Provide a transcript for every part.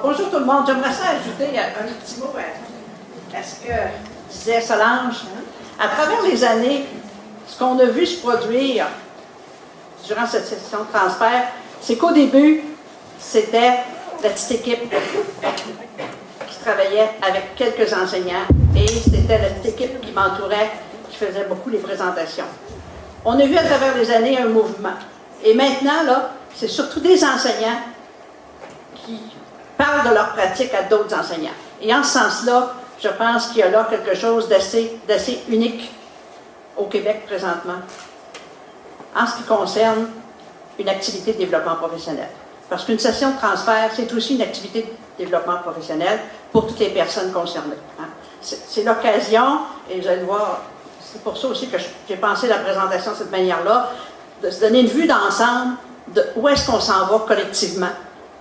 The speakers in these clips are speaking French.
Bonjour tout le monde. J'aimerais ça ajouter un petit mot à ce que disait Solange. À travers les années, ce qu'on a vu se produire durant cette session de transfert, c'est qu'au début, c'était la petite équipe qui travaillait avec quelques enseignants et c'était la petite équipe qui m'entourait, qui faisait beaucoup les présentations. On a vu à travers les années un mouvement. Et maintenant, là, c'est surtout des enseignants qui parlent de leur pratique à d'autres enseignants. Et en ce sens-là, je pense qu'il y a là quelque chose d'assez unique au Québec présentement, en ce qui concerne une activité de développement professionnel. Parce qu'une session de transfert, c'est aussi une activité de développement professionnel pour toutes les personnes concernées. C'est l'occasion, et vous allez voir, c'est pour ça aussi que j'ai pensé la présentation de cette manière-là, de se donner une vue d'ensemble de où est-ce qu'on s'en va collectivement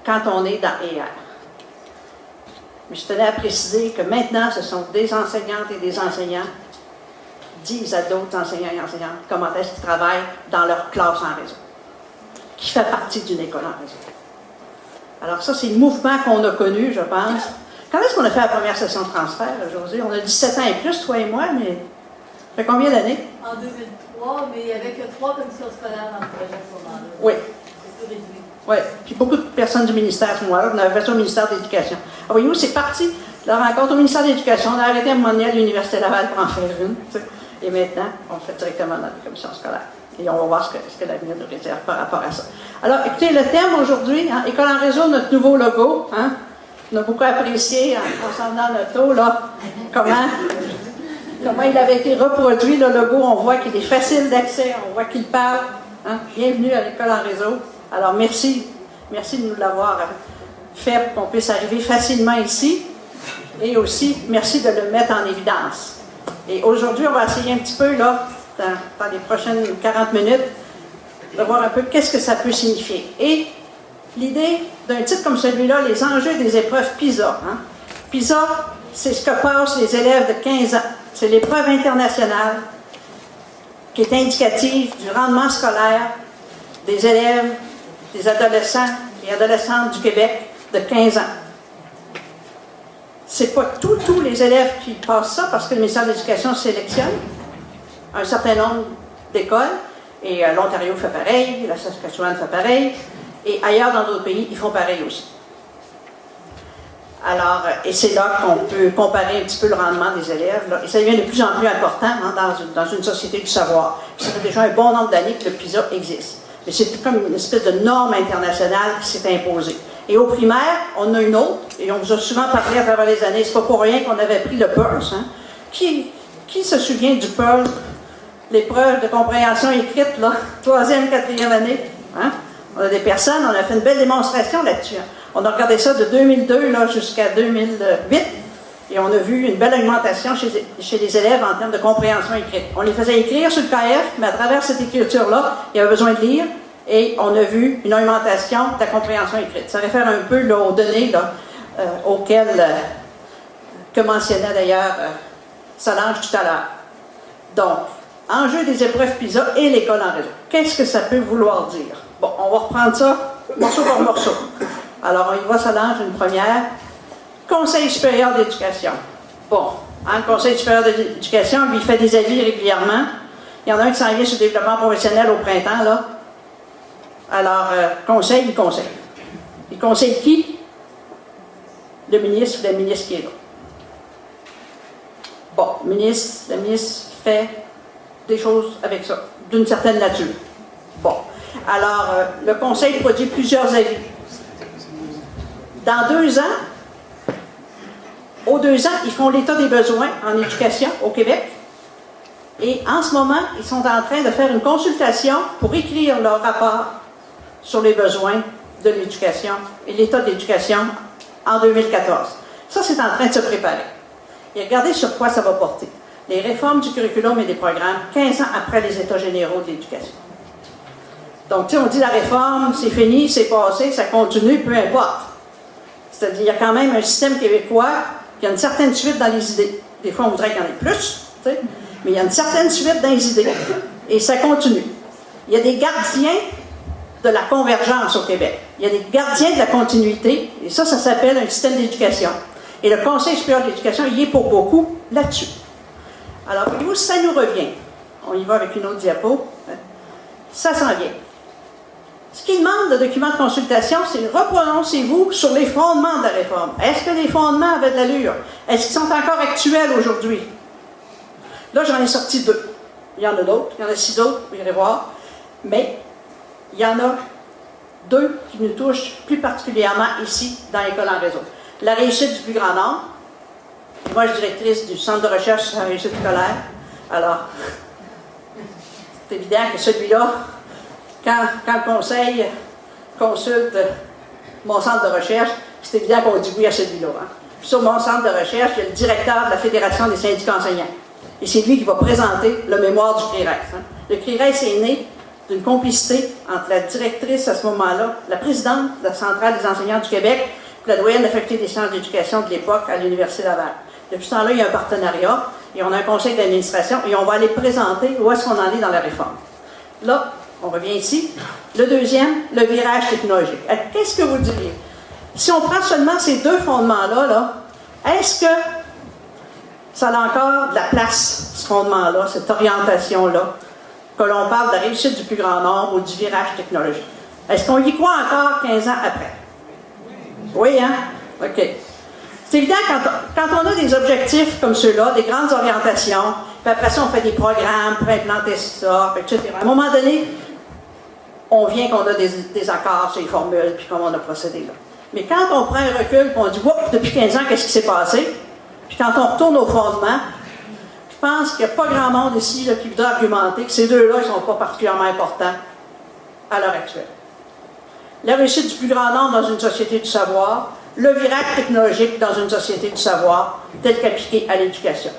quand on est dans ER. Mais je tenais à préciser que maintenant, ce sont des enseignantes et des enseignants qui disent à d'autres enseignants et enseignantes comment est-ce qu'ils travaillent dans leur classe en réseau, qui fait partie d'une école en réseau. Alors ça, c'est le mouvement qu'on a connu, je pense. Quand est-ce qu'on a fait la première session de transfert, José? On a 17 ans et plus, toi et moi, mais ça fait combien d'années? En 2003, mais il n'y avait que 3 commissions scolaires dans le projet à ce moment-là. Oui. C'est réduit. Oui, puis beaucoup de personnes du ministère à ce moment-là, on avait fait ça au ministère de l'Éducation. Alors, voyez-vous, c'est parti, la rencontre au ministère de l'Éducation, on a arrêté à un moment donné à l'Université Laval pour en faire une, et maintenant, on le fait directement dans les commissions scolaires. Et on va voir ce que l'avenir nous réserve par rapport à ça. Alors, écoutez, le thème aujourd'hui, hein, École en réseau, notre nouveau logo, hein, on a beaucoup apprécié en s'en venant le taux, là, comment il avait été reproduit, le logo. On voit qu'il est facile d'accès, on voit qu'il parle. Hein. Bienvenue à l'École en réseau. Alors, merci de nous l'avoir fait pour qu'on puisse arriver facilement ici. Et aussi, merci de le mettre en évidence. Et aujourd'hui, on va essayer un petit peu, là, dans les prochaines 40 minutes, de voir un peu qu'est-ce que ça peut signifier. Et l'idée d'un titre comme celui-là, les enjeux des épreuves PISA. Hein. PISA, c'est ce que passent les élèves de 15 ans. C'est l'épreuve internationale qui est indicative du rendement scolaire des élèves, des adolescents et adolescentes du Québec de 15 ans. Ce n'est pas tous les élèves qui passent ça, parce que le ministère de l'Éducation sélectionne un certain nombre d'écoles, et l'Ontario fait pareil, la Saskatchewan fait pareil, et ailleurs dans d'autres pays, ils font pareil aussi. Alors, et c'est là qu'on peut comparer un petit peu le rendement des élèves, là, et ça devient de plus en plus important hein, dans une société du savoir. Ça fait déjà un bon nombre d'années que le PISA existe. Mais c'est comme une espèce de norme internationale qui s'est imposée. Et au primaire, on a une autre, et on vous a souvent parlé à travers les années, c'est pas pour rien qu'on avait pris le PIRLS. Hein. Qui se souvient du PIRLS, l'épreuve de compréhension écrite, là, 3e, 4e année? Hein? On a des personnes, on a fait une belle démonstration là-dessus. Hein. On a regardé ça de 2002 jusqu'à 2008, et on a vu une belle augmentation chez les élèves en termes de compréhension écrite. On les faisait écrire sur le KF, mais à travers cette écriture-là, il y avait besoin de lire, et on a vu une augmentation de la compréhension écrite. Ça réfère un peu là, aux données là, auxquelles, que mentionnait d'ailleurs Solange tout à l'heure. Donc, enjeu des épreuves PISA et l'école en réseau. Qu'est-ce que ça peut vouloir dire? Bon, on va reprendre ça morceau par morceau. Alors, on y va, Solange, une première. Conseil supérieur d'éducation. Bon, hein, le Conseil supérieur d'éducation, lui, fait des avis régulièrement. Il y en a un qui s'en vient sur le développement professionnel au printemps, là. Alors, conseil, il conseille. Il conseille qui? Le ministre ou la ministre qui est là. Bon, la ministre fait des choses avec ça, d'une certaine nature. Bon, alors, le conseil produit plusieurs avis. Dans 2 ans, aux 2 ans, ils font l'état des besoins en éducation au Québec. Et en ce moment, ils sont en train de faire une consultation pour écrire leur rapport sur les besoins de l'éducation et l'état de l'éducation en 2014. Ça, c'est en train de se préparer. Et regardez sur quoi ça va porter. Les réformes du curriculum et des programmes 15 ans après les États généraux de l'éducation. Donc, tu sais, on dit la réforme, c'est fini, c'est passé, ça continue, peu importe. C'est-à-dire, il y a quand même un système québécois qui a une certaine suite dans les idées. Des fois, on voudrait qu'il y en ait plus, tu sais, mais il y a une certaine suite dans les idées. Et ça continue. Il y a des gardiens de la convergence au Québec. Il y a des gardiens de la continuité, et ça s'appelle un système d'éducation. Et le Conseil supérieur de l'éducation, il est pour beaucoup là-dessus. Alors, voyez-vous, ça nous revient. On y va avec une autre diapo. Ça s'en vient. Ce qui demande le document de consultation, c'est reprononcez-vous sur les fondements de la réforme. Est-ce que les fondements avaient de l'allure? Est-ce qu'ils sont encore actuels aujourd'hui? Là, j'en ai sorti 2. Il y en a d'autres. Il y en a 6 d'autres, vous irez voir. Mais il y en a 2 qui nous touchent plus particulièrement ici, dans l'École en réseau. La réussite du plus grand nombre. Moi, je suis directrice du Centre de recherche sur la réussite scolaire. Alors, c'est évident que celui-là, quand le Conseil consulte mon centre de recherche, c'est évident qu'on dit oui à celui-là. Hein. Sur mon centre de recherche, il y a le directeur de la Fédération des syndicats enseignants. Et c'est lui qui va présenter le mémoire du CRIRES. Hein. Le CRIRES est né d'une complicité entre la directrice à ce moment-là, la présidente de la Centrale des enseignants du Québec, puis la doyenne de la Faculté des sciences de l'éducation de l'époque à l'Université Laval. Depuis ce temps-là, il y a un partenariat, et on a un conseil d'administration, et on va aller présenter où est-ce qu'on en est dans la réforme. Là, on revient ici. Le deuxième, le virage technologique. Qu'est-ce que vous diriez? Si on prend seulement ces 2 fondements-là, est-ce que ça a encore de la place, ce fondement-là, cette orientation-là, que l'on parle de la réussite du plus grand nombre ou du virage technologique? Est-ce qu'on y croit encore 15 ans après? Oui, hein? OK. C'est évident, quand on a des objectifs comme ceux-là, des grandes orientations, puis après ça, on fait des programmes pour implanter ça, etc. À un moment donné, on vient qu'on a des accords sur les formules, puis comment on a procédé là. Mais quand on prend un recul, puis on dit, oups, depuis 15 ans, qu'est-ce qui s'est passé? Puis quand on retourne au fondement, je pense qu'il n'y a pas grand monde ici là, qui voudrait argumenter que ces 2-là ne sont pas particulièrement importants à l'heure actuelle. La réussite du plus grand nombre dans une société du savoir, le virage technologique dans une société du savoir, tel qu'appliqué à l'éducation.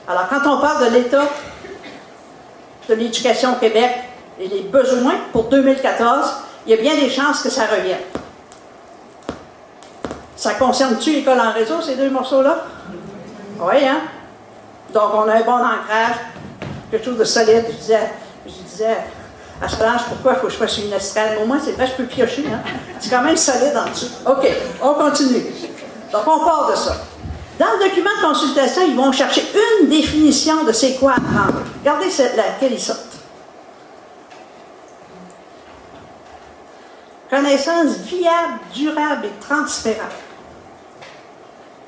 Alors, quand on parle de l'état de l'éducation au Québec et les besoins pour 2014, il y a bien des chances que ça revienne. Ça concerne-tu l'école en réseau, ces 2 morceaux-là? Oui, hein? Donc, on a un bon ancrage, quelque chose de solide. Je disais à Solange, pourquoi il faut que je fasse une estrade? Au moins, c'est vrai, je peux piocher, hein? C'est quand même solide en dessous. OK, on continue. Donc, on part de ça. Dans le document de consultation, ils vont chercher une définition de c'est quoi apprendre. Regardez laquelle ils sortent. Connaissance viable, durable et transférable.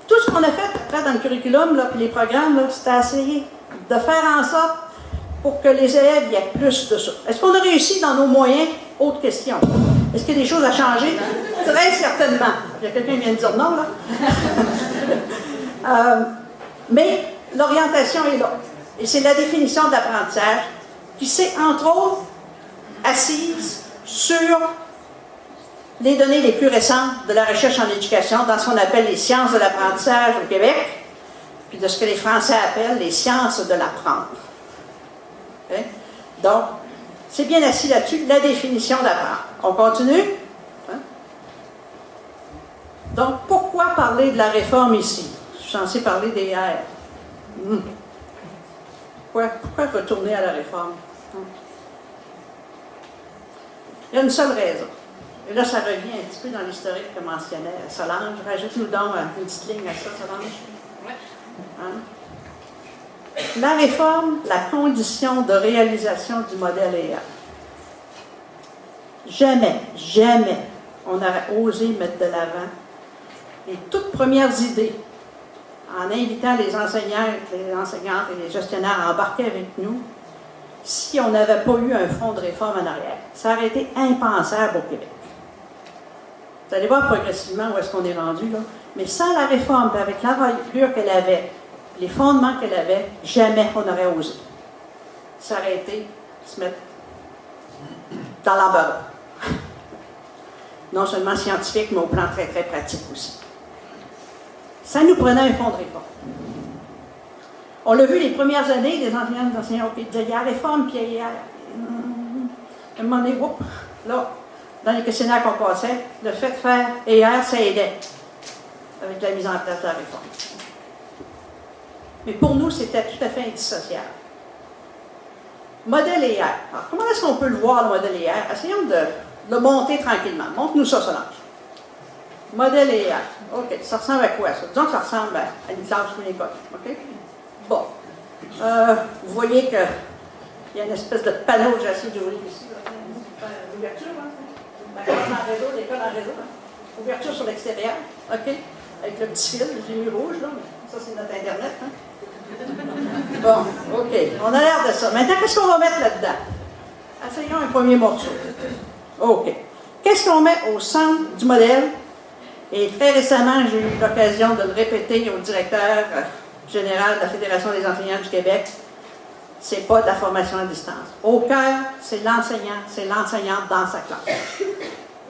Tout ce qu'on a fait après dans le curriculum, là, puis les programmes, c'était essayer de faire en sorte pour que les élèves y aient plus de ça. Est-ce qu'on a réussi dans nos moyens? Autre question. Est-ce qu'il y a des choses à changer? Très certainement. Il y a quelqu'un qui vient de dire non, là. Mais l'orientation est là. Et c'est la définition de l'apprentissage qui s'est, entre autres, assise sur les données les plus récentes de la recherche en éducation dans ce qu'on appelle les sciences de l'apprentissage au Québec, puis de ce que les Français appellent les sciences de l'apprendre. Okay? Donc, c'est bien assis là-dessus, la définition d'apprendre. On continue? Hein? Donc, pourquoi parler de la réforme ici? Je suis censé parler des R. Pourquoi retourner à la réforme? Il y a une seule raison. Et là, ça revient un petit peu dans l'historique que mentionnait Solange. Rajoute-nous donc une petite ligne à ça, Solange. Hein? La réforme, la condition de réalisation du modèle EA. Jamais on aurait osé mettre de l'avant les toutes premières idées en invitant les enseignants, les enseignantes et les gestionnaires à embarquer avec nous si on n'avait pas eu un fonds de réforme en arrière. Ça aurait été impensable au Québec. Vous allez voir progressivement où est-ce qu'on est rendu, là. Mais sans la réforme, avec l'envergure qu'elle avait, les fondements qu'elle avait, jamais on n'aurait osé. Ça aurait été se mettre dans l'embarras. Non seulement scientifique, mais au plan très, très pratique aussi. Ça nous prenait un fonds de réforme. On l'a vu les premières années, des enseignants qui disaient, il y a la réforme, puis il y a... À un moment donné, là, dans les questionnaires qu'on passait, le fait de faire ER, ça aidait avec la mise en place de la réforme. Mais pour nous, c'était tout à fait indissociable. Modèle ER. Alors, comment est-ce qu'on peut le voir, le modèle ER? Essayons le monter tranquillement. Montre-nous ça, Solange. Modèle et acte. OK. Ça ressemble à quoi, ça? Disons que ça ressemble à une classe ou une école. OK? Bon. Vous voyez qu'il y a une espèce de panneau que j'ai essayé d'ouvrir ici. L'ouverture, hein? La classe en réseau, l'école en réseau. Hein? Ouverture sur l'extérieur. OK? Avec le petit fil, j'ai mis rouge, là. Ça, c'est notre Internet. Hein? Bon, OK. On a l'air de ça. Maintenant, qu'est-ce qu'on va mettre là-dedans? Essayons un premier morceau. OK. Qu'est-ce qu'on met au centre du modèle? Et très récemment, j'ai eu l'occasion de le répéter au directeur général de la Fédération des enseignants du Québec. C'est pas de la formation à distance. Au cœur, c'est l'enseignant, c'est l'enseignante dans sa classe.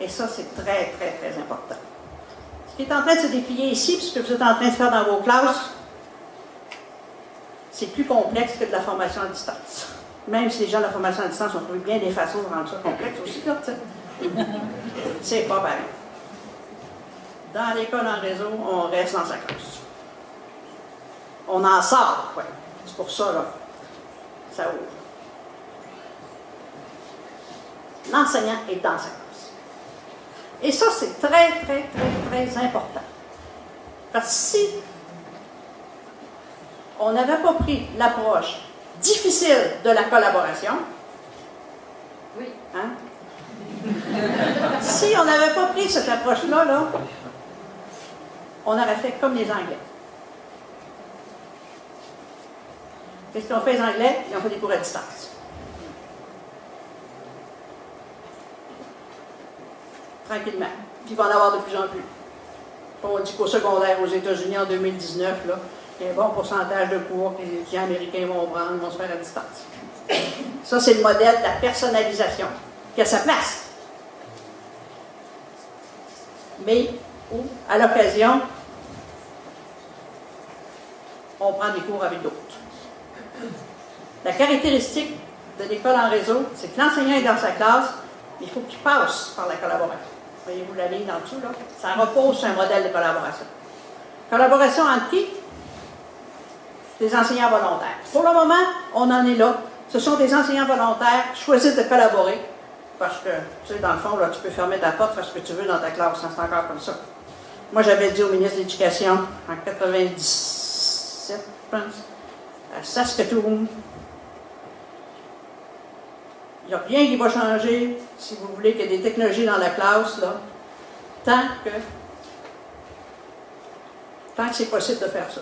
Et ça, c'est très, très, très important. Ce qui est en train de se déplier ici, puis ce que vous êtes en train de faire dans vos classes, c'est plus complexe que de la formation à distance. Même si les gens de la formation à distance ont trouvé bien des façons de rendre ça complexe aussi, là, c'est pas pareil. Dans l'école en réseau, on reste dans sa classe. On en sort, ouais. C'est pour ça, là, ça ouvre. L'enseignant est dans sa classe. Et ça, c'est très, très, très, très important. Parce que si on n'avait pas pris l'approche difficile de la collaboration, oui, hein? Si on n'avait pas pris cette approche-là, là, on aurait fait comme les Anglais. Qu'est-ce qu'on fait les Anglais? Ils ont fait des cours à distance. Tranquillement. Puis il va en avoir de plus en plus. On dit qu'au secondaire, aux États-Unis, en 2019, là, il y a un bon pourcentage de cours que les étudiants américains vont prendre, vont se faire à distance. Ça, c'est le modèle de la personnalisation, qui a sa place. Mais où, à l'occasion, on prend des cours avec d'autres. La caractéristique de l'école en réseau, c'est que l'enseignant est dans sa classe, mais il faut qu'il passe par la collaboration. Voyez-vous la ligne en dessous, là? Ça repose sur un modèle de collaboration. Collaboration entre qui? Des enseignants volontaires. Pour le moment, on en est là. Ce sont des enseignants volontaires qui choisissent de collaborer parce que, tu sais, dans le fond, là, tu peux fermer ta porte, faire ce que tu veux dans ta classe, c'est encore comme ça. Moi, j'avais dit au ministre de l'Éducation, en 97, je pense, à Saskatoon, il n'y a rien qui va changer, si vous voulez, qu'il y ait des technologies dans la classe, là, tant que c'est possible de faire ça.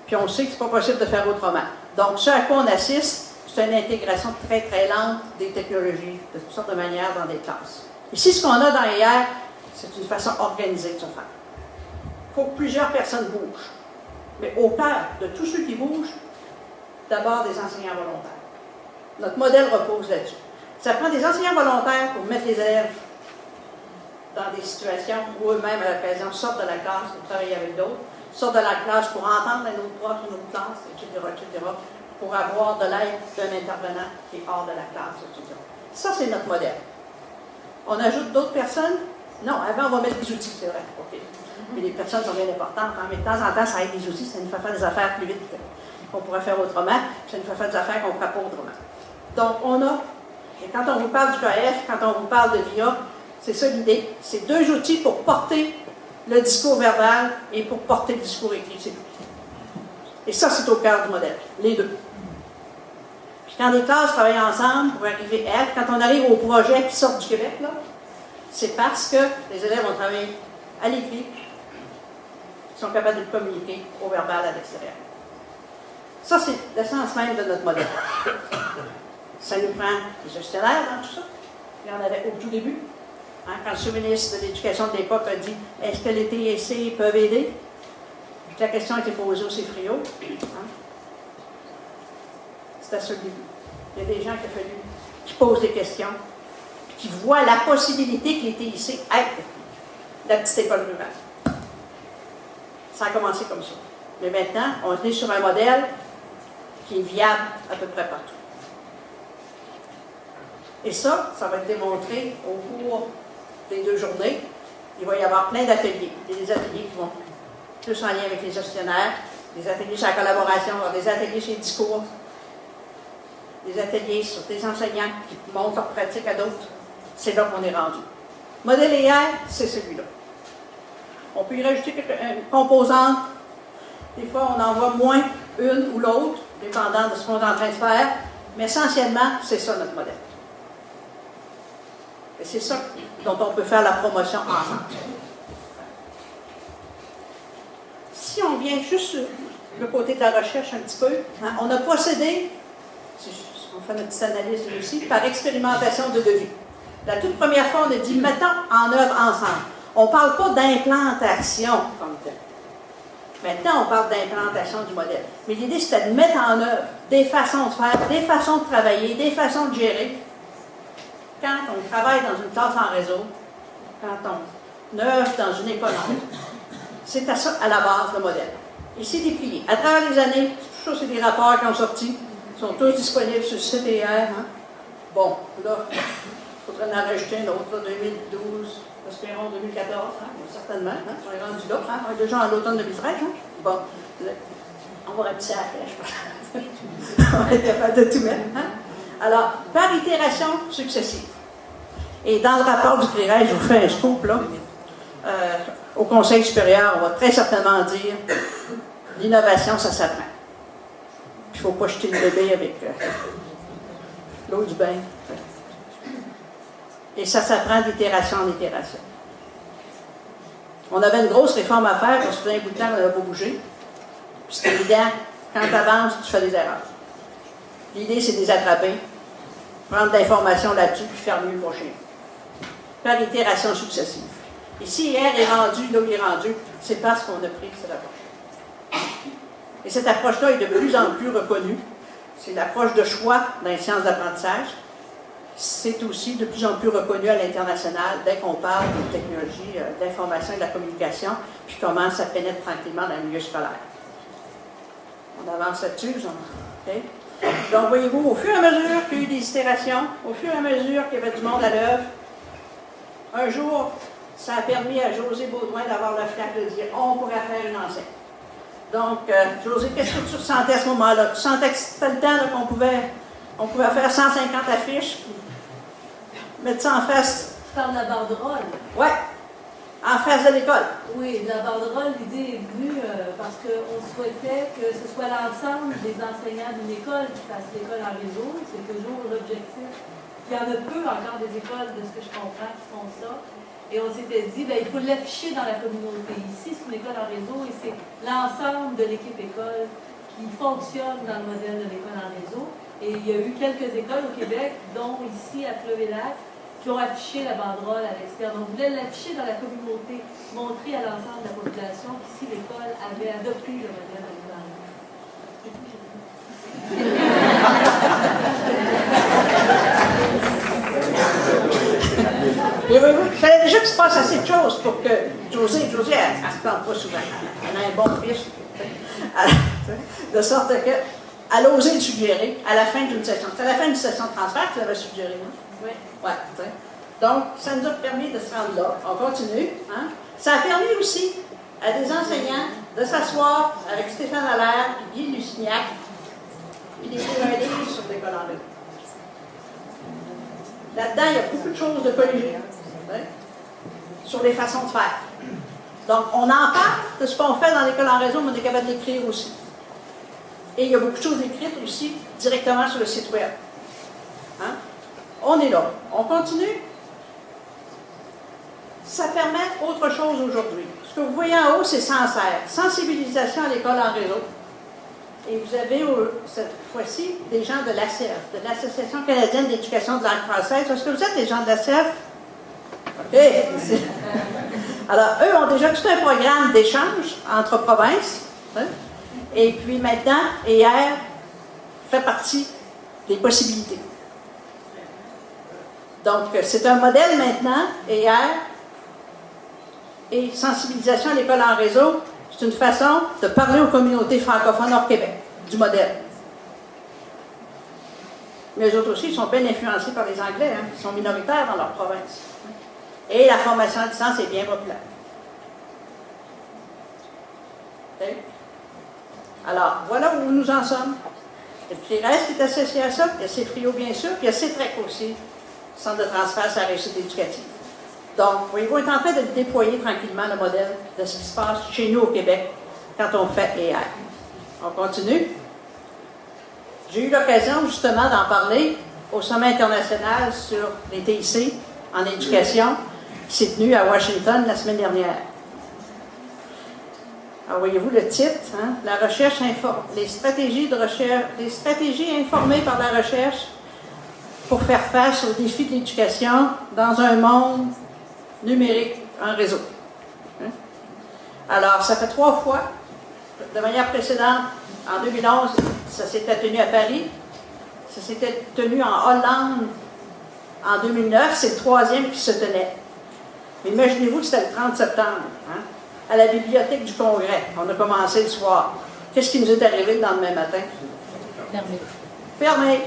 Puis on sait que ce n'est pas possible de faire autrement. Donc, ce à quoi on assiste, c'est une intégration très, très lente des technologies, de toutes sortes de manières dans des classes. Ici, ce qu'on a dans hier, c'est une façon organisée de se faire. Il faut que plusieurs personnes bougent. Mais au cœur de tous ceux qui bougent, d'abord des enseignants volontaires. Notre modèle repose là-dessus. Ça prend des enseignants volontaires pour mettre les élèves dans des situations où eux-mêmes, à l'occasion, sortent de la classe pour travailler avec d'autres, sortent de la classe pour entendre un autre prof, une autre classe, etc., pour avoir de l'aide d'un intervenant qui est hors de la classe, etc. Ça, c'est notre modèle. On ajoute d'autres personnes? Non, avant, on va mettre des outils, c'est vrai. OK. Mais les personnes sont bien importantes, hein, mais de temps en temps, ça aide les outils, ça nous fait faire des affaires plus vite qu'on pourrait faire autrement, puis ça nous fait faire des affaires qu'on ne fera pas autrement. Donc, on a, et quand on vous parle du KF, quand on vous parle de VIA, c'est ça l'idée. C'est deux outils pour porter le discours verbal et pour porter le discours écrit, c'est tout. Et ça, c'est au cœur du modèle, les deux. Puis quand les classes travaillent ensemble pour arriver à être, quand on arrive aux projets qui sortent du Québec, là, c'est parce que les élèves ont travaillé à l'écrit, ils sont capables de communiquer au verbal à l'extérieur. Ça, c'est l'essence même de notre modèle. Ça nous prend des gestionnaires dans tout ça. Il y en avait au tout début. Hein, quand le sous-ministre de l'Éducation de l'époque a dit « Est-ce que les TSC peuvent aider? » La question a été posée au CFRIO. Hein. C'est à ce début. Il y a des gens qui posent des questions, qui voient la possibilité que les TIC aident la petite école rurale. Ça a commencé comme ça. Mais maintenant, on est sur un modèle qui est viable à peu près partout. Et ça va être démontré au cours des 2 journées. Il va y avoir plein d'ateliers. Il y a des ateliers qui vont plus en lien avec les gestionnaires, des ateliers sur la collaboration, des ateliers sur les discours, des ateliers sur des enseignants qui montrent leur pratique à d'autres. c'est là qu'on est rendu. Modèle ER, c'est celui-là. On peut y rajouter une composante. Des fois, on en voit moins une ou l'autre, dépendant de ce qu'on est en train de faire. Mais essentiellement, c'est ça notre modèle. Et c'est ça dont on peut faire la promotion ensemble. Si on vient juste sur le côté de la recherche un petit peu, hein, on a procédé, on fait notre petite analyse aussi, par expérimentation de devis. La toute première fois, on a dit, mettons en œuvre ensemble. On ne parle pas d'implantation comme tel. Maintenant, on parle d'implantation du modèle. Mais l'idée, c'était de mettre en œuvre des façons de faire, des façons de travailler, des façons de gérer. Quand on travaille dans une classe en réseau, quand on œuvre dans une école en réseau, c'est à ça, à la base, le modèle. Et c'est déplié. À travers les années, tout ça, c'est des rapports qui ont sorti. Ils sont tous disponibles sur le site ER. Hein? Bon, là, il faudrait en rajouter un autre, là, 2012, espérons 2014, hein? Certainement. Hein? On est rendu là. Hein? On est déjà en l'automne 2013. Hein? Bon, là, on va rapetisser à la flèche. On va être capable de tout mettre. Hein? Alors, par itération successive. Et dans le rapport du CRIRES, je vous fais un scoop, là. Au Conseil supérieur, on va très certainement dire l'innovation, ça s'apprend. Il ne faut pas jeter le bébé avec l'eau du bain. Et ça s'apprend d'itération en itération. On avait une grosse réforme à faire, parce que un bout de temps, on n'avait pas bougé. Puis c'est évident, quand tu avances, tu fais des erreurs. L'idée, c'est de les attraper, prendre de l'information là-dessus, puis faire mieux le prochain. Par itération successive. Et si hier est rendu là où il est rendu, c'est parce qu'on a pris cette approche. Et cette approche-là est de plus en plus reconnue. C'est l'approche de choix dans les sciences d'apprentissage. C'est aussi de plus en plus reconnu à l'international dès qu'on parle de technologie, de l'information et de la communication, puis comment ça pénètre tranquillement dans le milieu scolaire. On avance là-dessus, okay? Donc, voyez-vous, au fur et à mesure qu'il y a eu des itérations, au fur et à mesure qu'il y avait du monde à l'œuvre, un jour, ça a permis à José Baudouin d'avoir le flair de dire « on pourrait faire une enseigne ». Donc, José, qu'est-ce que tu ressentais à ce moment-là? Tu sentais que c'était le temps qu'on pouvait faire 150 affiches, mettre ça en face? Tu parles de la banderole? Oui, en face de l'école. Oui, la banderole, l'idée est venue parce qu'on souhaitait que ce soit l'ensemble des enseignants d'une école qui fassent l'école en réseau. C'est toujours l'objectif. Il y en a peu encore des écoles, de ce que je comprends, qui font ça. Et on s'était dit, bien, il faut l'afficher dans la communauté. Ici, c'est une école en réseau et c'est l'ensemble de l'équipe école qui fonctionne dans le modèle de l'école en réseau. Et il y a eu quelques écoles au Québec, dont ici à Fleury-Lac, qui ont affiché la banderole à l'extérieur. Donc, on voulait l'afficher dans la communauté, montrer à l'ensemble de la population qu'ici, l'école avait adopté le modèle de l'école en réseau. Il fallait déjà qu'il se passe assez de choses pour que José, elle ne se plante pas souvent. Elle a un bon fils. De sorte qu'elle a osé le suggérer à la fin d'une session. C'est à la fin d'une session de transfert que tu l'avais suggéré, non? Oui. Ouais, donc, ça nous a permis de se rendre là. On continue. Hein? Ça a permis aussi à des enseignants de s'asseoir avec Stéphane Allaire et Guy Lucignac et d'écrire un livre sur l'école en réseau. Là-dedans, il y a beaucoup de choses de collégiales sur les façons de faire. Donc, on en parle de ce qu'on fait dans l'école en réseau, mais on est capable de l'écrire aussi. Et il y a beaucoup de choses écrites aussi directement sur le site web. Hein? On est là. On continue. Ça permet autre chose aujourd'hui. Ce que vous voyez en haut, c'est Sancerre. Sensibilisation à l'école en réseau. Et vous avez cette fois-ci des gens de l'ACF, de l'Association canadienne d'éducation de langue française. Est-ce que vous êtes des gens de l'ACF? OK. Alors, eux ont déjà tout un programme d'échange entre provinces. Hein? Et puis maintenant, ER fait partie des possibilités. Donc, c'est un modèle maintenant, ER, et sensibilisation à l'école en réseau. C'est une façon de parler aux communautés francophones hors Québec, du modèle. Mais eux autres aussi, ils sont bien influencés par les Anglais, hein, ils sont minoritaires dans leur province. Et la formation à distance est bien populaire. Okay. Alors, voilà où nous en sommes. Et puis, il reste qui est associé à ça, il y a CFRIO bien sûr, puis il y a CETREC aussi, centre de transfert sur la réussite éducative. Donc, voyez-vous, on est en train de déployer tranquillement le modèle de ce qui se passe chez nous au Québec quand on fait AI. On continue. J'ai eu l'occasion justement d'en parler au sommet international sur les TIC en éducation qui s'est tenu à Washington la semaine dernière. Alors, voyez-vous le titre, hein? La recherche les stratégies de recherche, les stratégies informées par la recherche pour faire face aux défis de l'éducation dans un monde numérique en réseau. Hein? Alors, ça fait 3 fois. De manière précédente, en 2011, ça s'était tenu à Paris. Ça s'était tenu en Hollande en 2009. C'est le 3e qui se tenait. Mais imaginez-vous que c'était le 30 septembre, hein, à la bibliothèque du Congrès. On a commencé le soir. Qu'est-ce qui nous est arrivé le lendemain matin? Fermé. Fermé.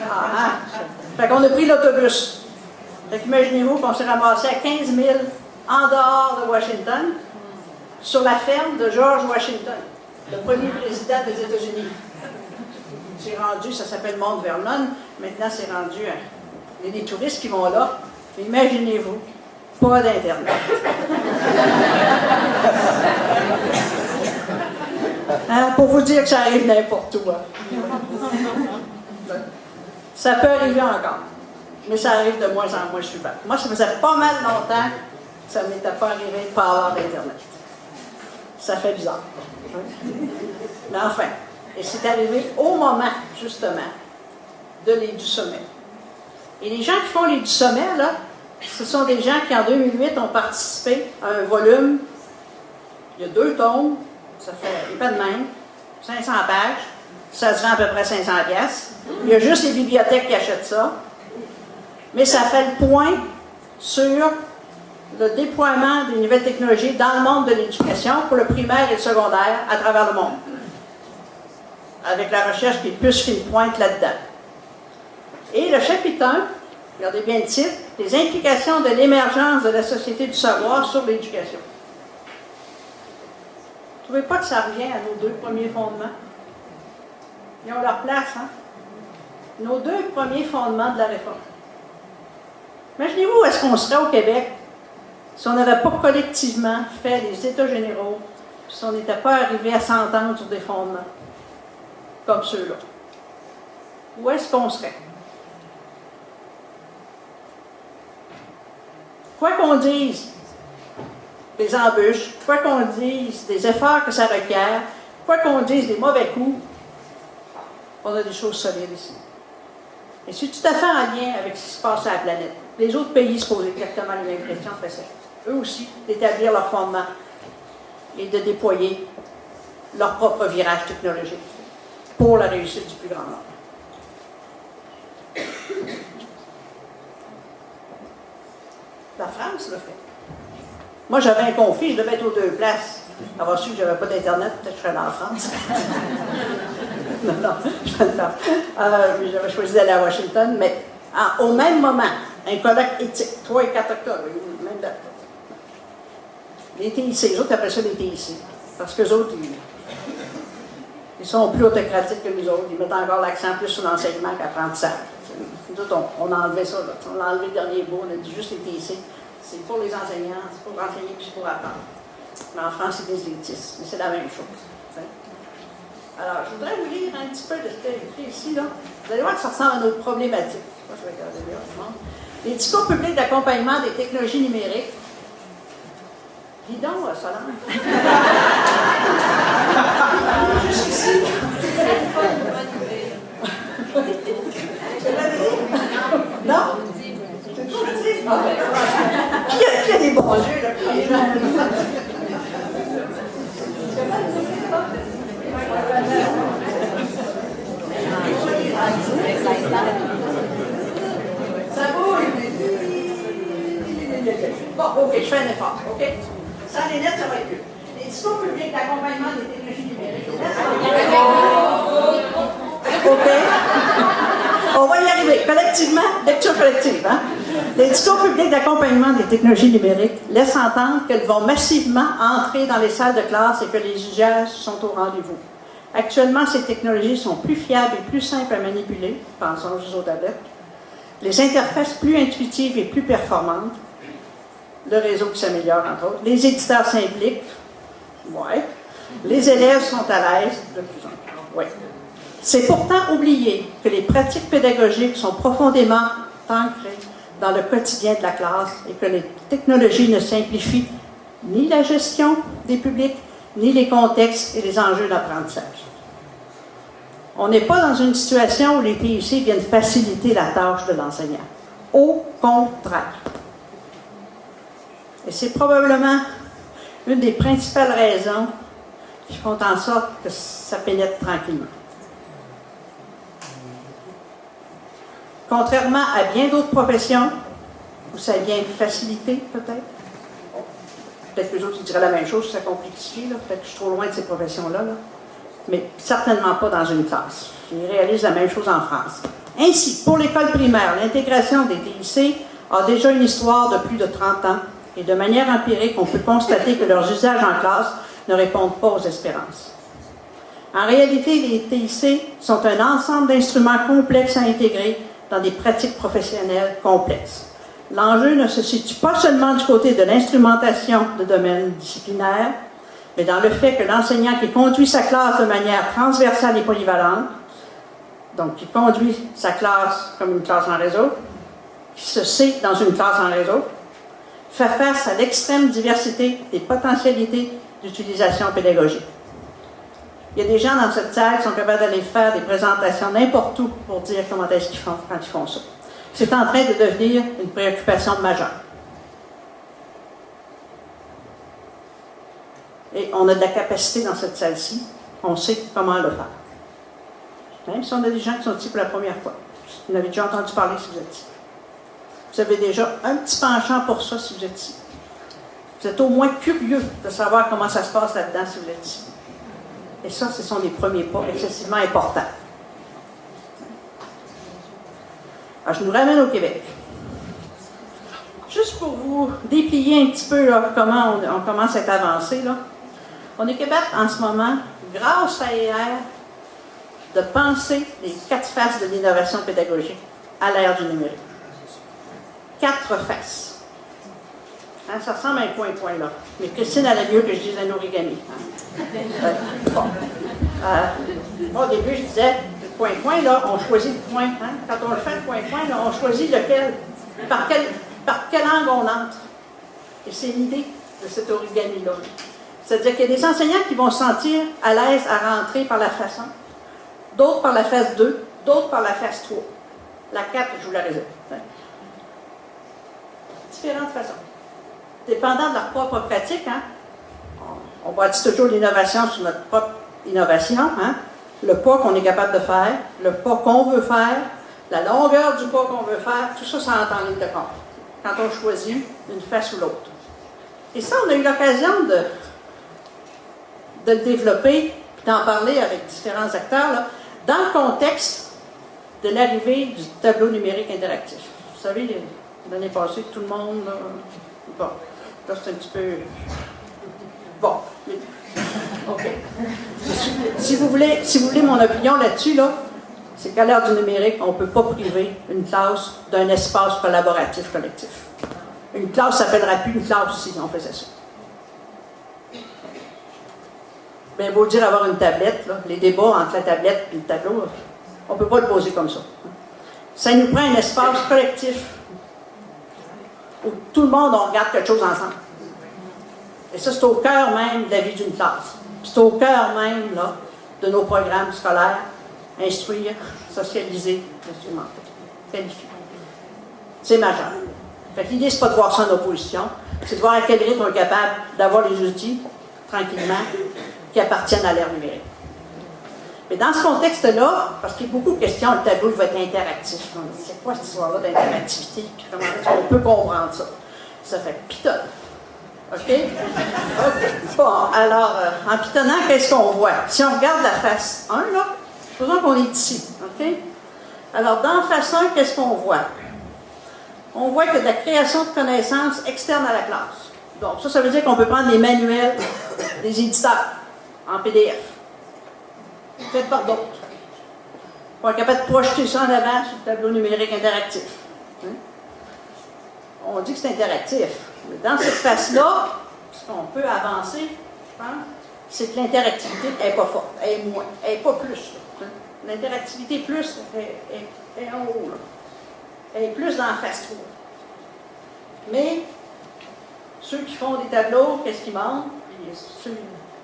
Hein? Fait qu'on a pris l'autobus. Fait qu'imaginez-vous qu'on s'est ramassé à 15 000 en dehors de Washington, sur la ferme de George Washington, le premier président des États-Unis. C'est rendu, ça s'appelle Mount Vernon, maintenant c'est rendu, il y a des touristes qui vont là, mais imaginez-vous, pas d'Internet. Hein, pour vous dire que ça arrive n'importe où. Ça peut arriver encore, mais ça arrive de moins en moins souvent. Moi, ça faisait pas mal longtemps que ça ne m'était pas arrivé de ne pas avoir d'Internet. Ça fait bizarre. Mais enfin, et c'est arrivé au moment, justement, du sommet. Et les gens qui font les du sommet, là, ce sont des gens qui, en 2008, ont participé à un volume, il y a 2 tomes, ça fait pas de même, 500 pages, ça se vend à peu près 500 pièces. Il y a juste les bibliothèques qui achètent ça. Mais ça fait le point sur le déploiement des nouvelles technologies dans le monde de l'éducation pour le primaire et le secondaire à travers le monde. Avec la recherche qui est plus fine pointe là-dedans. Et le chapitre 1, regardez bien le titre, les implications de l'émergence de la société du savoir sur l'éducation. Vous ne trouvez pas que ça revient à nos 2 premiers fondements? Ils ont leur place, hein? Nos 2 premiers fondements de la réforme. Imaginez-vous où est-ce qu'on serait au Québec si on n'avait pas collectivement fait les États généraux, si on n'était pas arrivé à s'entendre sur des fondements comme ceux-là. Où est-ce qu'on serait? Quoi qu'on dise des embûches, quoi qu'on dise des efforts que ça requiert, quoi qu'on dise des mauvais coups, on a des choses solides ici. Et c'est tout à fait en lien avec ce qui se passe sur la planète. Les autres pays se posent exactement les mêmes questions, eux aussi, d'établir leurs fondements et de déployer leur propre virage technologique pour la réussite du plus grand nombre. La France le fait. Moi, j'avais un conflit, je devais être aux 2 places. Avoir su que je n'avais pas d'Internet, peut-être que je serais dans la France. non, je vais le faire. J'avais choisi d'aller à Washington, mais au même moment, un colloque éthique, 3 et 4 octobre, même date. Les TIC, les autres appellent ça les TIC, parce qu'eux autres, ils sont plus autocratiques que nous autres, ils mettent encore l'accent plus sur l'enseignement qu'apprentissage. Nous autres, on a enlevé ça, là. On a enlevé le dernier bout, on a dit juste les TIC. C'est pour les enseignants, c'est pour enseigner puis c'est pour apprendre. Mais en France, ils disent les TIC, mais c'est la même chose. T'sais. Alors, je voudrais vous lire un petit peu de ce qui est écrit ici, là. Vous allez voir que ça ressemble à notre problématique. Moi, je vais regarder bien, je montre. Les discours publics d'accompagnement des technologies numériques. Dis donc, Solange. Juste ici. Non? C'est tout le dire. Qui a des bons yeux, là? Ça bouge. Bon, ok, je fais un effort, ok? Sans les lettres, ça va être mieux. Les discours publics d'accompagnement des technologies numériques. Ok? On va y arriver. Collectivement, lecture collective, hein? Les discours publics d'accompagnement des technologies numériques laissent entendre qu'elles vont massivement entrer dans les salles de classe et que les usages sont au rendez-vous. Actuellement, ces technologies sont plus fiables et plus simples à manipuler, pensons juste aux tablettes, les interfaces plus intuitives et plus performantes, le réseau qui s'améliore entre autres, les éditeurs s'impliquent, ouais, les élèves sont à l'aise de plus en plus, ouais. C'est pourtant oublier que les pratiques pédagogiques sont profondément ancrées dans le quotidien de la classe et que les technologies ne simplifient ni la gestion des publics, ni les contextes et les enjeux d'apprentissage. On n'est pas dans une situation où les TIC viennent faciliter la tâche de l'enseignant. Au contraire. Et c'est probablement une des principales raisons qui font en sorte que ça pénètre tranquillement. Contrairement à bien d'autres professions, où ça vient faciliter peut-être, peut-être que les autres ils diraient la même chose, ça complexifie, peut-être que je suis trop loin de ces professions-là, mais certainement pas dans une classe. Ils réalisent la même chose en France. Ainsi, pour l'école primaire, l'intégration des TIC a déjà une histoire de plus de 30 ans, et de manière empirique, on peut constater que leurs usages en classe ne répondent pas aux espérances. En réalité, les TIC sont un ensemble d'instruments complexes à intégrer dans des pratiques professionnelles complexes. L'enjeu ne se situe pas seulement du côté de l'instrumentation de domaines disciplinaires, mais dans le fait que l'enseignant qui conduit sa classe de manière transversale et polyvalente, donc qui conduit sa classe comme une classe en réseau, qui se sait dans une classe en réseau, fait face à l'extrême diversité des potentialités d'utilisation pédagogique. Il y a des gens dans cette salle qui sont capables d'aller faire des présentations n'importe où pour dire comment est-ce qu'ils font quand ils font ça. C'est en train de devenir une préoccupation majeure. Et on a de la capacité dans cette salle-ci, on sait comment le faire. Même si on a des gens qui sont ici pour la première fois. Vous en avez déjà entendu parler si vous êtes ici. Vous avez déjà un petit penchant pour ça si vous êtes ici. Vous êtes au moins curieux de savoir comment ça se passe là-dedans si vous êtes ici. Et ça, ce sont des premiers pas excessivement importants. Alors, je nous ramène au Québec. Juste pour vous déplier un petit peu là, comment on commence à être avancé, là. On est capable en ce moment, grâce à ER, de penser les 4 faces de l'innovation pédagogique à l'ère du numérique. 4 faces. Hein, ça ressemble à un point-point là. Mais Christine allait mieux que je dise un origami. Hein. Bon. Moi, au début, je disais, le point-point, là, on choisit le point. Hein. Quand on le fait, le point-point, là, on choisit lequel, par quel angle on entre. Et c'est l'idée de cet origami-là. C'est-à-dire qu'il y a des enseignants qui vont se sentir à l'aise à rentrer par la face 1, d'autres par la face 2, d'autres par la face 3. La 4, je vous la réserve. Hein. Différentes façons. Dépendant de leur propre pratique, hein, on bâtit toujours l'innovation sur notre propre innovation, hein, le pas qu'on est capable de faire, le pas qu'on veut faire, la longueur du pas qu'on veut faire, tout ça, ça entre en ligne de compte quand on choisit une face ou l'autre. Et ça, on a eu l'occasion de le développer, d'en parler avec différents acteurs, là, dans le contexte de l'arrivée du tableau numérique interactif. Vous savez, l'année passée, tout le monde... bon, là, c'est un petit peu... Bon, OK. Si vous voulez mon opinion là-dessus, là, c'est qu'à l'ère du numérique, on ne peut pas priver une classe d'un espace collaboratif collectif. Une classe ne s'appellera plus une classe si on faisait ça. Bien, beau dire avoir une tablette, là, les débats entre la tablette et le tableau, on ne peut pas le poser comme ça. Ça nous prend un espace collectif où tout le monde, on regarde quelque chose ensemble. Et ça, c'est au cœur même de la vie d'une classe. C'est au cœur même là, de nos programmes scolaires, instruire, socialiser, instrumenter, qualifier. C'est majeur. Fait que l'idée, c'est pas de voir ça en opposition, c'est de voir à quel rythme on est capable d'avoir les outils, tranquillement, qui appartiennent à l'ère numérique. Mais dans ce contexte-là, parce qu'il y a beaucoup de questions, le tableau va être interactif. C'est quoi cette histoire-là d'interactivité? Comment est-ce qu'on peut comprendre ça? Ça fait pitonne. OK? OK. Bon, alors, en pitonnant, qu'est-ce qu'on voit? Si on regarde la face 1, là, supposons qu'on est ici. OK? Alors, dans la face 1, qu'est-ce qu'on voit? On voit que de la création de connaissances externes à la classe. Donc, ça veut dire qu'on peut prendre les manuels des éditeurs en PDF. Fait par d'autres. On est capable de projeter ça en avant sur le tableau numérique interactif. Hein? On dit que c'est interactif. Mais dans cette face-là, ce qu'on peut avancer, je pense, c'est que l'interactivité n'est pas forte, elle est moins, elle n'est pas plus. Hein? L'interactivité plus est en haut. Là. Elle est plus dans la face 3. Mais ceux qui font des tableaux, qu'est-ce qu'ils montrent? Ceux,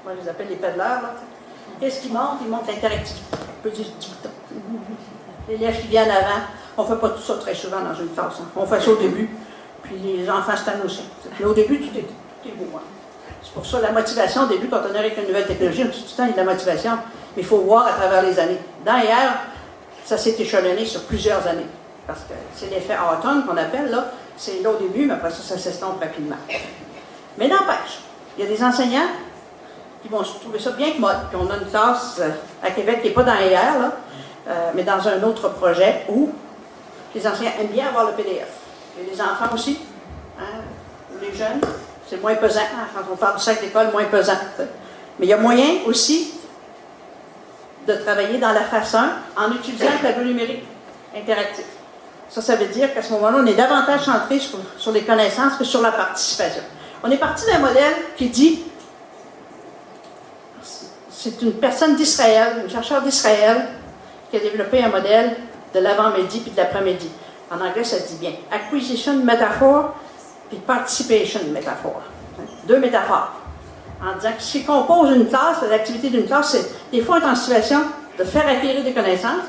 moi je les appelle les pédaleurs. Qu'est-ce qu'ils montrent? Ils montrent l'interactivité. On peut dire du bouton. L'élève qui vient avant, on ne fait pas tout ça très souvent dans une classe. Hein. On fait ça au début, puis les enfants se tannent aussi. Mais au début, tout est beau. Hein. C'est pour ça la motivation au début, quand on arrive avec une nouvelle technologie, tout le temps, il y a de la motivation, mais il faut voir à travers les années. Dans hier, ça s'est échelonné sur plusieurs années. Parce que c'est l'effet automne qu'on appelle, là. C'est là au début, mais après ça s'estompe rapidement. Mais n'empêche, il y a des enseignants qui vont trouver ça bien commode. Puis on a une classe à Québec qui n'est pas dans hier, là, mais dans un autre projet où les enseignants aiment bien avoir le PDF. Et les enfants aussi, hein, ou les jeunes, c'est moins pesant. Hein, quand on parle du sac d'école, moins pesant. Mais il y a moyen aussi de travailler dans la phase 1 en utilisant le tableau numérique interactif. Ça veut dire qu'à ce moment-là, on est davantage centré sur les connaissances que sur la participation. On est parti d'un modèle qui dit, c'est une personne d'Israël, un chercheur d'Israël, qui a développé un modèle de l'avant-midi puis de l'après-midi. En anglais, ça dit bien. Acquisition métaphore puis participation métaphore. Deux métaphores. En disant que ce qui compose une classe, l'activité d'une classe, c'est des fois être en situation de faire acquérir des connaissances,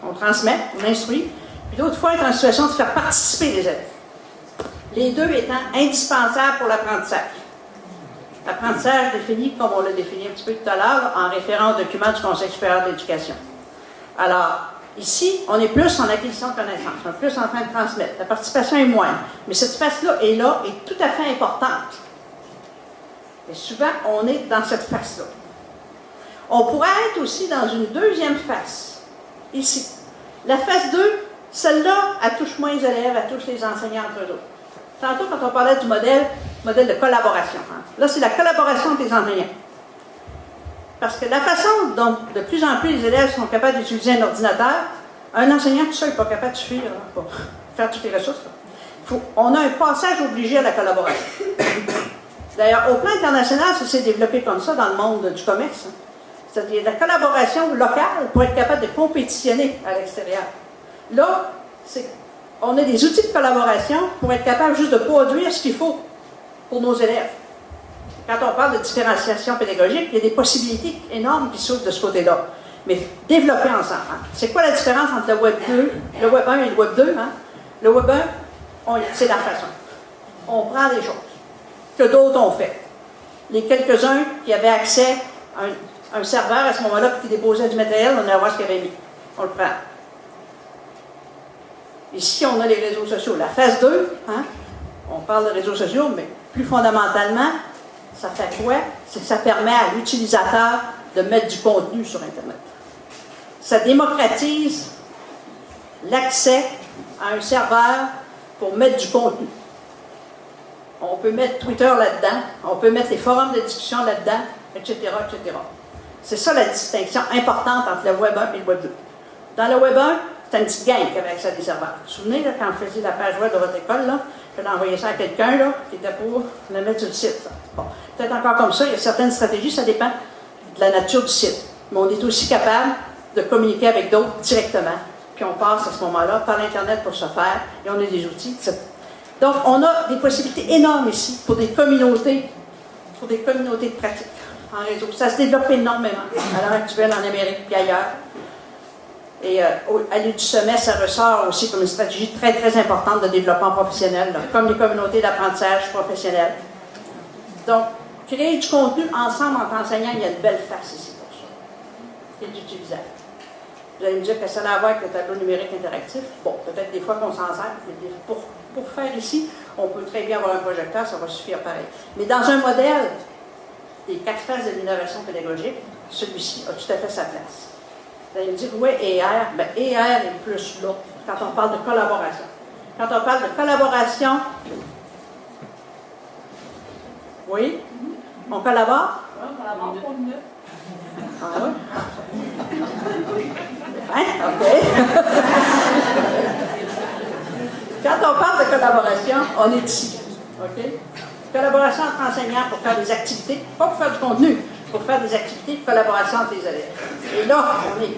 on transmet, on instruit, puis d'autres fois être en situation de faire participer les élèves. Les deux étant indispensables pour l'apprentissage. L'apprentissage défini, comme on l'a défini un petit peu tout à l'heure, en référence au document du Conseil supérieur de l'éducation. Alors, ici, on est plus en acquisition de connaissances, on est plus en train de transmettre. La participation est moindre. Mais cette face-là est tout à fait importante. Et souvent, on est dans cette face-là. On pourrait être aussi dans une deuxième face, ici. La face 2, celle-là, elle touche moins les élèves, elle touche les enseignants entre eux autres. Tantôt, quand on parlait du modèle de collaboration. Hein. Là, c'est la collaboration des enseignants. Parce que la façon dont de plus en plus les élèves sont capables d'utiliser un ordinateur, un enseignant tout seul n'est pas capable de suivre pour faire toutes les ressources. On a un passage obligé à la collaboration. D'ailleurs, au plan international, ça s'est développé comme ça dans le monde du commerce. Hein. C'est-à-dire la collaboration locale pour être capable de compétitionner à l'extérieur. Là, on a des outils de collaboration pour être capable juste de produire ce qu'il faut pour nos élèves. Quand on parle de différenciation pédagogique, il y a des possibilités énormes qui s'ouvrent de ce côté-là. Mais développer ensemble. Hein. C'est quoi la différence entre le Web 2, le Web 1 et le Web 2? Hein? Le Web 1, c'est la façon. On prend des choses que d'autres ont fait. Les quelques-uns qui avaient accès à un serveur à ce moment-là, qui déposait du matériel, on allait voir ce qu'il avait mis. On le prend. Ici, on a les réseaux sociaux. La phase 2, hein, on parle de réseaux sociaux, mais plus fondamentalement, ça fait quoi? C'est que ça permet à l'utilisateur de mettre du contenu sur Internet. Ça démocratise l'accès à un serveur pour mettre du contenu. On peut mettre Twitter là-dedans, on peut mettre les forums de discussion là-dedans, etc., etc. C'est ça la distinction importante entre le Web 1 et le Web 2. Dans le Web 1, c'est une petite gang qui avait accès à des serveurs. Vous vous souvenez, là, quand vous faisiez la page web de votre école, là, je l'ai envoyé ça à quelqu'un là, qui était pour le mettre sur le site. Bon, peut-être encore comme ça, il y a certaines stratégies, ça dépend de la nature du site. Mais on est aussi capable de communiquer avec d'autres directement. Puis on passe à ce moment-là par l'Internet pour se faire, et on a des outils. Donc, on a des possibilités énormes ici pour des communautés de pratique en réseau. Ça se développe énormément à l'heure actuelle en Amérique et ailleurs. Et à l'issue du semestre, ça ressort aussi comme une stratégie très, très importante de développement professionnel, là, comme les communautés d'apprentissage professionnel. Donc, créer du contenu ensemble en enseignant, il y a une belle face ici pour ça. C'est utilisable. Vous allez me dire que ça a à voir avec le tableau numérique interactif. Bon, peut-être des fois qu'on s'en sert, mais pour faire ici, on peut très bien avoir un projecteur, ça va suffire pareil. Mais dans un modèle des 4 phases de l'innovation pédagogique, celui-ci a tout à fait sa place. Vous allez me dire, oui, ER, bien ER est plus là, quand on parle de collaboration. Quand on parle de collaboration, oui, on collabore? Oui, on collabore pour le mieux. Ah oui? Hein? OK. Quand on parle de collaboration, on est ici. OK? Collaboration entre enseignants pour faire des activités, pas pour faire du contenu, pour faire des activités de collaboration entre les élèves. Et là,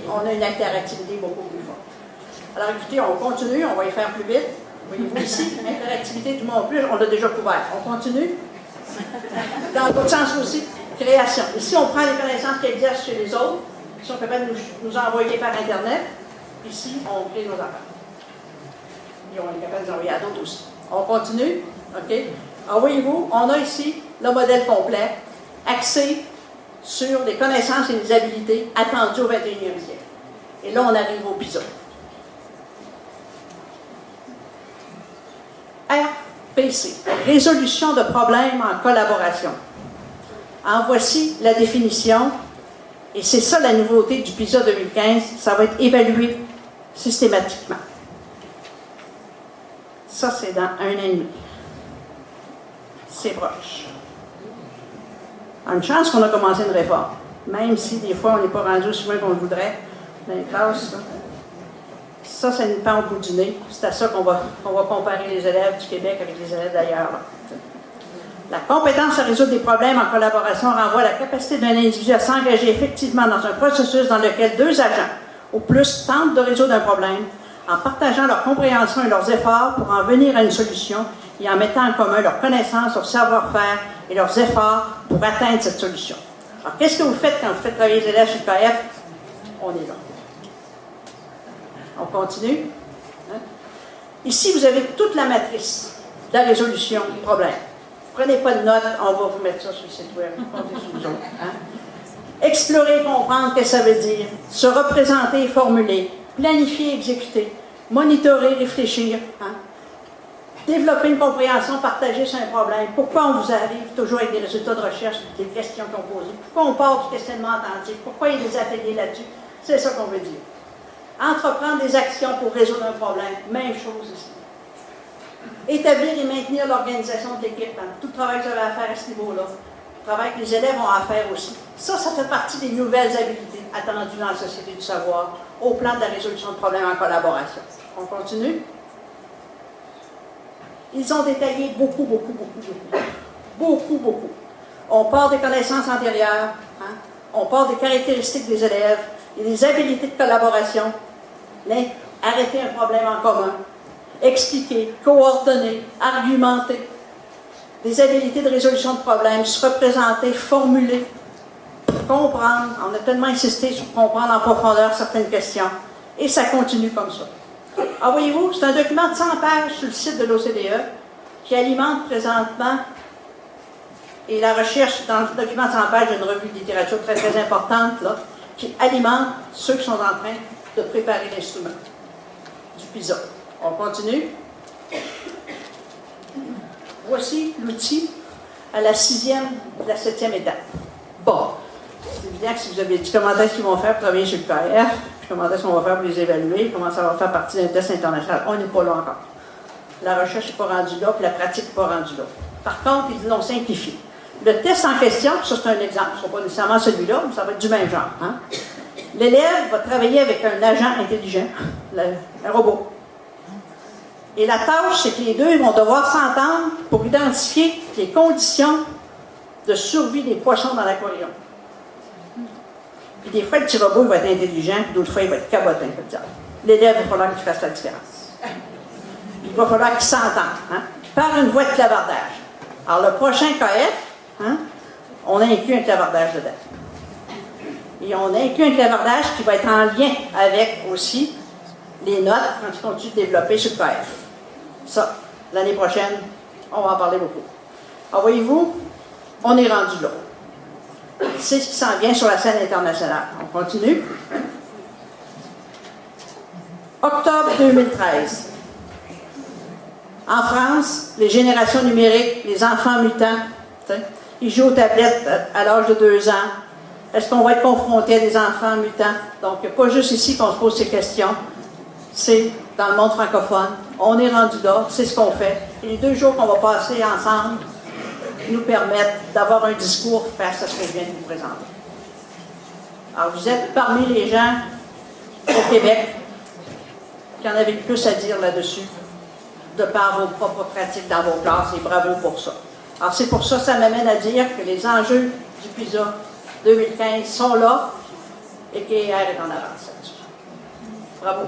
on a une interactivité beaucoup plus forte. Alors écoutez, on continue, on va y faire plus vite. Voyez-vous ici, interactivité du monde plus, on l'a déjà couvert. On continue. Dans l'autre sens aussi, création. Ici, on prend les connaissances qui existent chez les autres, qui sont capables de nous envoyer par Internet. Ici, on crée nos affaires. Et on est capable de les envoyer à d'autres aussi. On continue. OK? Alors, voyez-vous, on a ici le modèle complet, axé sur les connaissances et les habilités attendues au 21e siècle. Et là, on arrive au PISA. RPC, résolution de problèmes en collaboration. En voici la définition, et c'est ça la nouveauté du PISA 2015, ça va être évalué systématiquement. Ça, c'est dans 1 an et demi. C'est proche. Une chance qu'on a commencé une réforme, même si des fois on n'est pas rendu aussi loin qu'on le voudrait dans les classes. Ça, c'est une pente au bout du nez. C'est à ça qu'on va comparer les élèves du Québec avec les élèves d'ailleurs. La compétence à résoudre des problèmes en collaboration renvoie à la capacité d'un individu à s'engager effectivement dans un processus dans lequel 2 agents ou plus tentent de résoudre un problème en partageant leur compréhension et leurs efforts pour en venir à une solution et en mettant en commun leurs connaissances, leur savoir-faire et leurs efforts pour atteindre cette solution. Alors, qu'est-ce que vous faites quand vous faites travailler les élèves sur le KF? On est là. On continue. Hein? Ici, vous avez toute la matrice de la résolution du problème. Prenez pas de notes, on va vous mettre ça sur le site web. Hein? Explorer, comprendre ce que ça veut dire, se représenter et formuler, planifier, exécuter, monitorer, réfléchir, hein? Développer une compréhension partagée sur un problème. Pourquoi on vous arrive toujours avec des résultats de recherche, des questions qu'on pose? Pourquoi on part du questionnement attentif? Pourquoi il y a des ateliers là-dessus? C'est ça qu'on veut dire. Entreprendre des actions pour résoudre un problème, même chose ici. Établir et maintenir l'organisation de l'équipe, hein? Tout le travail que vous avez à faire à ce niveau-là, le travail que les élèves ont à faire aussi. Ça fait partie des nouvelles habilités attendues dans la société du savoir, au plan de la résolution de problèmes en collaboration. On continue? Ils ont détaillé beaucoup. On part des connaissances antérieures, hein? On part des caractéristiques des élèves et des habilités de collaboration, mais arrêter un problème en commun, expliquer, coordonner, argumenter, des habilités de résolution de problèmes, se représenter, formuler, comprendre. On a tellement insisté sur comprendre en profondeur certaines questions, et ça continue comme ça. Alors voyez-vous, c'est un document de 100 pages sur le site de l'OCDE qui alimente présentement, et la recherche dans le document de 100 pages d'une revue de littérature très importante, là, qui alimente ceux qui sont en train de préparer l'instrument du PISA. On continue. Voici l'outil à la 6e et la 7e étape. Bon, c'est évident que si vous avez dit comment est-ce qu'ils vont faire pour travailler sur le KF, comment est-ce qu'on va faire pour les évaluer, comment ça va faire partie d'un test international, on n'est pas là encore. La recherche n'est pas rendue là, puis la pratique n'est pas rendue là. Par contre, ils l'ont simplifié. Le test en question, ça c'est un exemple, ce ne sera pas nécessairement celui-là, mais ça va être du même genre. Hein? L'élève va travailler avec un agent intelligent, un robot. Et la tâche, c'est que les deux vont devoir s'entendre pour identifier les conditions de survie des poissons dans l'aquarium. Puis des fois, le petit robot il va être intelligent, puis d'autres fois, il va être cabotin. L'élève, il va falloir qu'il fasse la différence. Il va falloir qu'il s'entende, hein, par une voie de clavardage. Alors, le prochain KF, hein, on inclut un clavardage dedans. Et on inclut un clavardage qui va être en lien avec aussi les notes quand ils continuent de développer sur le KF. Ça, l'année prochaine, on va en parler beaucoup. Alors, voyez-vous, on est rendu là. C'est ce qui s'en vient sur la scène internationale. On continue. Octobre 2013. En France, les générations numériques, les enfants mutants, ils jouent aux tablettes à l'âge de 2 ans. Est-ce qu'on va être confronté à des enfants mutants? Donc, il n'y a pas juste ici qu'on se pose ces questions. C'est dans le monde francophone. On est rendu là, c'est ce qu'on fait. Et les 2 jours qu'on va passer ensemble nous permettent d'avoir un discours face à ce que je viens de vous présenter. Alors, vous êtes parmi les gens au Québec qui en avaient le plus à dire là-dessus. de par vos propres pratiques dans vos classes, et bravo pour ça. Alors c'est pour ça que ça m'amène à dire que les enjeux du PISA 2015 sont là et qu'IR est en avance là-dessus. Bravo.